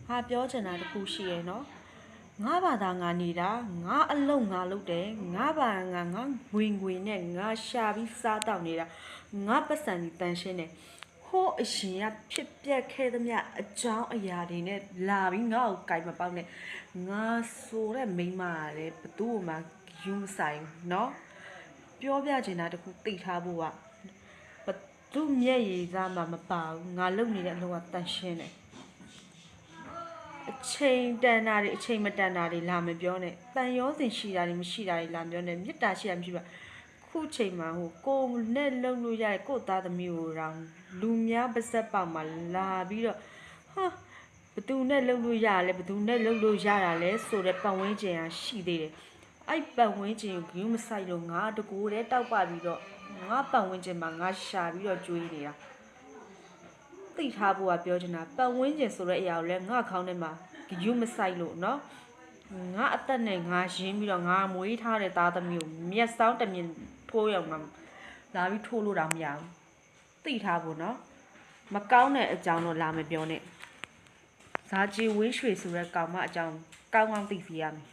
ဟာပြောချင်တာတခုရှိရယ်နော်ငါဘာသာငါနေတာငါအလုံးငါလုပ်တယ်ငါဘာငါငွေနဲ့ငါရှာပြီးစားတောက်နေတာငါပတ်စံကြီးတန်ရှင်းတယ်ဟိုးအရှင်ကဖြစ်ပျက်ခဲ့သမျှအကြောင်းအရာတွေနဲ့လာပြီးငါ့ကိုကြိုက်မပေါက်နဲ့ငါဆိုတဲ့မိန်းမကလည်းဘသူ့မှာယူမဆိုင်နော်ပြောပြချင်တာတခုသိထားဖို့ကဘသူ့မျက်ရည်သားမှမပါဘူးငါလုပ်နေတဲ့အလုပ်ကတန်ရှင်းတယ်အချိန်တန်တာတွေအချိန်မတန်တာတွေလာမပြောနဲ့တန်ရောစင်ရှိတာတွေမရှိတာတွေလာပြောနဲ့မေတ္တာရှိတာမရှိပါခုချိန်မှာဟိုကိုနဲ့လုံလို့ရတဲ့ကိုသားသမီးကိုတောင်လူများပါစက်ပေါက်မှာလာပြီးတော့ဟာဘသူနဲ့လုံလို့ရလဲဘသူနဲ့လုံလို့ရတာလဲဆိုတဲ့ပတ်ဝန်းကျင်ကရှိသေးတယ်အဲ့ပတ်ဝန်းကျင်ကိုဂရုမစိုက်လို့ငါတကူတည်းတောက်ပပြီးတော့ငါပတ်ဝန်းကျင်မှာငါရှာပြီးတော့ကျွေးနေတာသိထားဖို့ကပြောချင်တာပတ်ဝန်းကျင်ဆိုတဲ့အရာကိုလည်းငါခေါင်းထဲမှာယူမဆိုင်လို့နော်ငါအသက်နဲ့ငါရင်းပြီးတော့ငါမွေးထားတဲ့သားသမီးကိုမျက်စောင်းတမြင်ထိုးရောက်မှာလာပြီးထိုးလို့တော့မရဘူးသိထားဖို့နော်မကောင်းတဲ့အကြောင်းတော့လာမပြောနဲ့ဇာကြီးဝင်းရွှေဆိုတဲ့ကောင်မအကြောင်းကောင်းကောင်းသိစီရမယ်